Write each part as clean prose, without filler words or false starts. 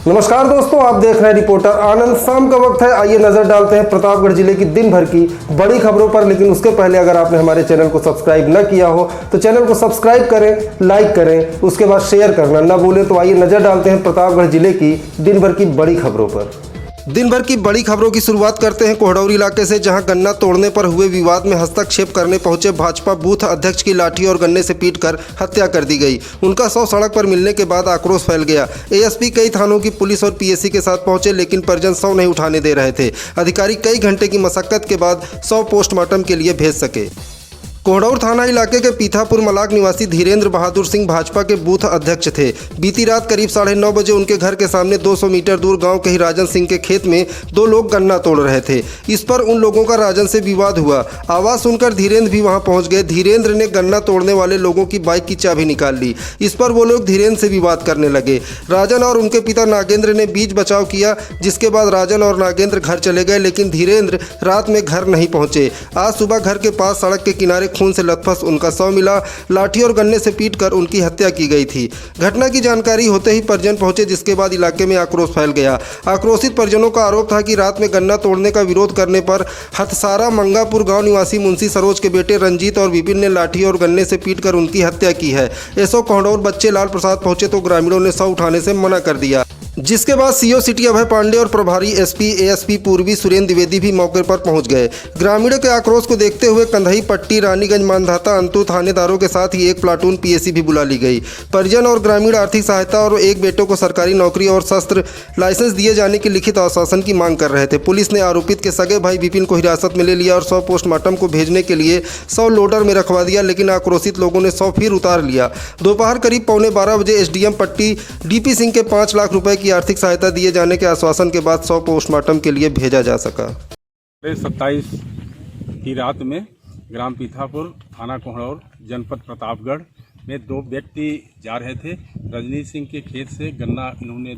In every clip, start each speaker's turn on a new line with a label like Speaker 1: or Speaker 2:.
Speaker 1: नमस्कार दोस्तों, आप देख रहे हैं रिपोर्टर आनंद। शाम का वक्त है, आइए नजर डालते हैं प्रतापगढ़ जिले की दिन भर की बड़ी खबरों पर। लेकिन उसके पहले अगर आपने हमारे चैनल को सब्सक्राइब न किया हो तो चैनल को सब्सक्राइब करें, लाइक करें, उसके बाद शेयर करना न भूलें। तो आइए नजर डालते हैं प्रतापगढ़ जिले की दिन भर की बड़ी खबरों पर। दिन भर की बड़ी खबरों की शुरुआत करते हैं कोहड़ौरी इलाके से, जहां गन्ना तोड़ने पर हुए विवाद में हस्तक्षेप करने पहुंचे भाजपा बूथ अध्यक्ष की लाठी और गन्ने से पीटकर हत्या कर दी गई। उनका शव सड़क पर मिलने के बाद आक्रोश फैल गया। एएसपी कई थानों की पुलिस और पीएससी के साथ पहुंचे, लेकिन परिजन शव नहीं उठाने दे रहे थे। अधिकारी कई घंटे की मशक्कत के बाद शव पोस्टमार्टम के लिए भेज सके। कोहड़ौर थाना इलाके के पीथापुर मलाक निवासी धीरेन्द्र बहादुर सिंह भाजपा के बूथ अध्यक्ष थे। बीती रात करीब 9:30 बजे उनके घर के सामने 200 मीटर दूर गांव के ही राजन सिंह के खेत में दो लोग गन्ना तोड़ रहे थे। इस पर उन लोगों का राजन से विवाद हुआ। आवाज सुनकर धीरेन्द्र भी वहां पहुंच गए। धीरेन्द्र ने गन्ना तोड़ने वाले लोगों की बाइक की चाबी निकाल ली। इस पर वो लोग धीरेन्द्र से विवाद करने लगे। राजन और उनके पिता नागेंद्र ने बीच बचाव किया, जिसके बाद राजन और नागेंद्र घर चले गए, लेकिन धीरेन्द्र रात में घर नहीं पहुंचे। आज सुबह घर के पास सड़क के किनारे खून से लथपथ उनका शव मिला। लाठी और गन्ने से पीटकर उनकी हत्या की गई थी। घटना की जानकारी होते ही परिजन पहुंचे, जिसके बाद इलाके में आक्रोश फैल गया। आक्रोशित परिजनों का आरोप था कि रात में गन्ना तोड़ने का विरोध करने पर हथसारा मंगापुर गांव निवासी मुंशी सरोज के बेटे रंजीत और विपिन ने लाठी और गन्ने से पीटकर उनकी हत्या की है। एसओ कोहड़ौर बच्चे लाल प्रसाद पहुंचे तो ग्रामीणों ने शव उठाने से मना कर दिया, जिसके बाद सीओ सिटी अभय पांडे और प्रभारी एसपी एएसपी पूर्वी सुरेंद्र द्विवेदी भी मौके पर पहुंच गए। ग्रामीणों के आक्रोश को देखते हुए कंधई पट्टी, रानीगंज, मानधाता, अंतु थानेदारों के साथ ही एक प्लाटून पीएसी भी बुला ली गई। परिजन और ग्रामीण आर्थिक सहायता और एक बेटों को सरकारी नौकरी और शस्त्र लाइसेंस दिए जाने की लिखित आश्वासन की मांग कर रहे थे। पुलिस ने आरोपित के सगे भाई विपिन को हिरासत में ले लिया और शव पोस्टमार्टम को भेजने के लिए शव लोडर में रखवा दिया, लेकिन आक्रोशित लोगों ने शव फिर उतार लिया। दोपहर करीब 12:15 बजे एसडीएम पट्टी डीपी सिंह के 5 लाख रुपए की आर्थिक सहायता दिए जाने के आश्वासन के बाद शव पोस्टमार्टम के लिए भेजा जा सका।
Speaker 2: 27 की रात में ग्राम पीथापुर, थाना कोहड़ौर, जनपद प्रतापगढ़ में दो व्यक्ति जा रहे थे। रजनीश सिंह के खेत से गन्ना इन्होंने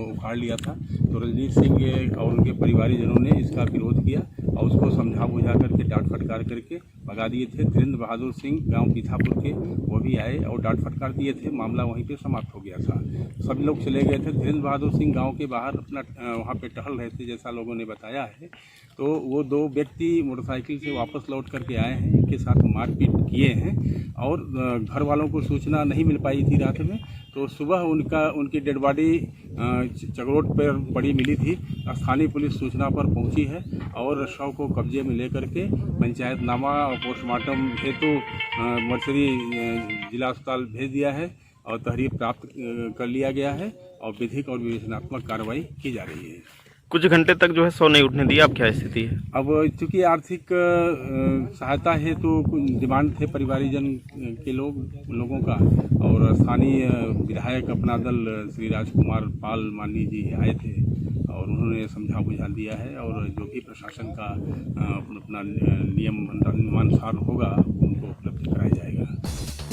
Speaker 2: उखाड़ लिया था, तो रजनीश सिंह और उनके परिवारीजनों ने इसका विरोध किया और उसको समझा बुझा करके डांट फटकार करके भगा दिए थे। धीरेन्द्र बहादुर सिंह गांव पीथापुर के वो भी आए और डांट फटकार दिए थे। मामला वहीं पे समाप्त हो गया था। सभी लोग चले गए थे। धीरेन्द्र बहादुर सिंह गांव के बाहर अपना वहाँ पे टहल रहे थे, जैसा लोगों ने बताया है। तो वो दो व्यक्ति मोटरसाइकिल से वापस लौट करके आए हैं, इनके साथ मारपीट किए हैं और घर वालों को सूचना नहीं मिल पाई थी रात में। तो सुबह उनकी डेड बॉडी चकरोट पर पड़ी मिली थी। स्थानीय पुलिस सूचना पर पहुंची है और शव को कब्जे में लेकर के पंचायतनामा और पोस्टमार्टम हेतु मर्चरी जिला अस्पताल भेज दिया है और तहरीर प्राप्त कर लिया गया है और विधिक और विवेचनात्मक कार्रवाई की जा रही है।
Speaker 3: कुछ घंटे तक जो है शव नहीं उठने दिया, अब क्या स्थिति है?
Speaker 2: अब चूँकि आर्थिक सहायता है तो डिमांड थे परिवारीजन के लोगों का, और स्थानीय विधायक अपना दल श्री राजकुमार पाल माननीय जी आए थे और उन्होंने समझा बुझा दिया है और जो भी प्रशासन का अपना नियमानुसार होगा उनको उपलब्ध कराया जाएगा।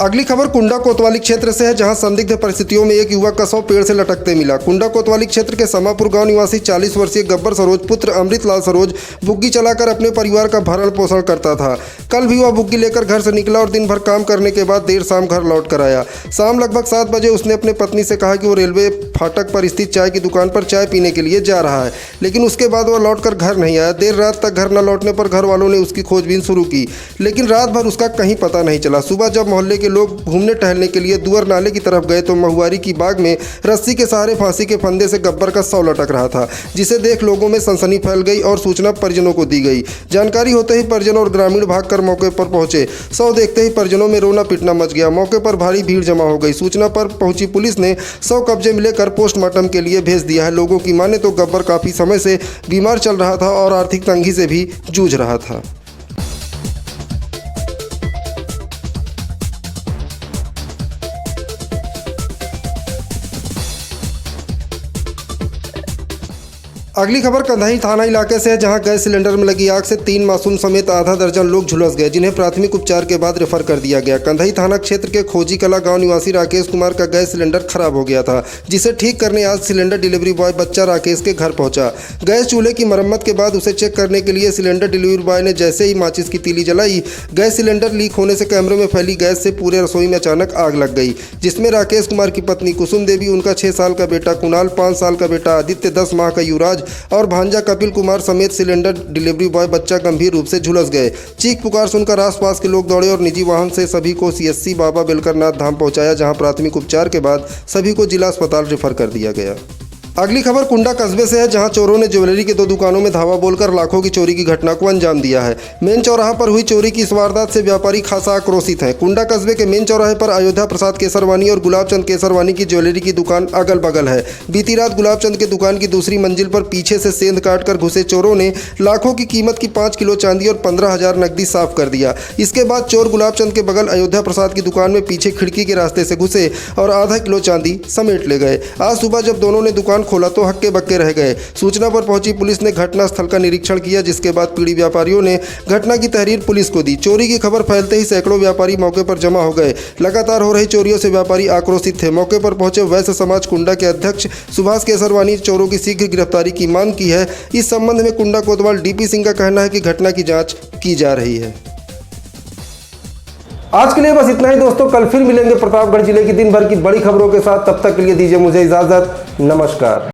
Speaker 1: अगली खबर कुंडा कोतवाली क्षेत्र से है, जहां संदिग्ध परिस्थितियों में एक युवक का शव पेड़ से लटकते मिला। कुंडा कोतवाली क्षेत्र के समापुर गांव निवासी 40 वर्षीय गब्बर सरोज पुत्र अमृतलाल सरोज बुग्गी चलाकर अपने परिवार का भरण पोषण करता था। कल भी वह बुग्गी लेकर घर से निकला और दिन भर काम करने के बाद देर शाम घर लौट कर आया। शाम लगभग 7 बजे उसने अपने पत्नी से कहा कि वो रेलवे फाटक पर स्थित चाय की दुकान पर चाय पीने के लिए जा रहा है, लेकिन उसके बाद वह लौट कर घर नहीं आया। देर रात तक घर न लौटने पर घर वालों ने उसकी खोजबीन शुरू की, लेकिन रात भर उसका कहीं पता नहीं चला। सुबह जब मोहल्ले के लोग घूमने टहलने के लिए दुअर नाले की तरफ गए तो महुआरी की बाग में रस्सी के सहारे फांसी के फंदे से गब्बर का शव लटक रहा था, जिसे देख लोगों में सनसनी फैल गई और सूचना परिजनों को दी गई। जानकारी होते ही परिजन और ग्रामीण भागकर मौके पर पहुंचे। शव देखते ही परिजनों में रोना पीटना मच गया। मौके पर भारी भीड़ जमा हो गई। सूचना पर पहुंची पुलिस ने शव कब्जे में लेकर पोस्टमार्टम के लिए भेज दिया है। लोगों की माने तो गब्बर काफी समय से बीमार चल रहा था और आर्थिक तंगी से भी जूझ रहा था। अगली खबर कंधाई थाना इलाके से है, जहां गैस सिलेंडर में लगी आग से 3 मासूम समेत आधा दर्जन लोग झुलस गए, जिन्हें प्राथमिक उपचार के बाद रेफर कर दिया गया। कंधाई थाना क्षेत्र के खोजी कला गांव निवासी राकेश कुमार का गैस सिलेंडर खराब हो गया था, जिसे ठीक करने आज सिलेंडर डिलीवरी बॉय बच्चा राकेश के घर पहुंचा। गैस चूल्हे की मरम्मत के बाद उसे चेक करने के लिए सिलेंडर डिलीवरी बॉय ने जैसे ही माचिस की तीली जलाई, गैस सिलेंडर लीक होने से कैमरे में फैली गैस से पूरे रसोई में अचानक आग लग गई, जिसमें राकेश कुमार की पत्नी कुसुम देवी, उनका 6 साल का बेटा कुणाल, 5 साल का बेटा आदित्य, 10 माह का युवराज और भांजा कपिल कुमार समेत सिलेंडर डिलीवरी बॉय बच्चा गंभीर रूप से झुलस गए। चीख पुकार सुनकर आसपास के लोग दौड़े और निजी वाहन से सभी को सीएससी बाबा बेलकरनाथ धाम पहुंचाया, जहां प्राथमिक उपचार के बाद सभी को जिला अस्पताल रेफर कर दिया गया। अगली खबर कुंडा कस्बे से है, जहां चोरों ने ज्वेलरी के 2 दुकानों में धावा बोलकर लाखों की चोरी की घटना को अंजाम दिया है। मेन चौराहा पर हुई चोरी की इस वारदात से व्यापारी खासा आक्रोशित हैं। कुंडा कस्बे के मेन चौराहे पर अयोध्या प्रसाद केसरवानी और गुलाबचंद केसरवानी की ज्वेलरी की दुकान अगल बगल है। बीती रात गुलाबचंद की दुकान की दूसरी मंजिल पर पीछे से सेंध काटकर घुसे चोरों ने लाखों की कीमत की 5 किलो चांदी और 15,000 नकदी साफ कर दिया। इसके बाद चोर गुलाबचंद के बगल अयोध्या प्रसाद की दुकान में पीछे खिड़की के रास्ते से घुसे और आधा किलो चांदी समेट ले गए। आज सुबह जब दोनों ने दुकान खोला तो हक्के बक्के रह गए। सूचना पर पहुंची पुलिस ने घटनास्थल का निरीक्षण किया, जिसके बाद पीड़ित व्यापारियों ने घटना की तहरीर पुलिस को दी। चोरी की खबर फैलते ही सैकड़ों व्यापारी मौके पर जमा हो गए। लगातार हो रही चोरियों से व्यापारी आक्रोशित थे। मौके पर पहुंचे वैश्य समाज कुंडा के अध्यक्ष सुभाष केसरवानी चोरों की शीघ्र गिरफ्तारी की मांग की है। इस संबंध में कुंडा कोतवाल डीपी सिंह का कहना है कि घटना की जाँच की जा रही है। आज के लिए बस इतना ही दोस्तों, कल फिर मिलेंगे प्रतापगढ़ जिले की दिन भर की बड़ी खबरों के साथ। तब तक के लिए दीजिए मुझे इजाजत। नमस्कार।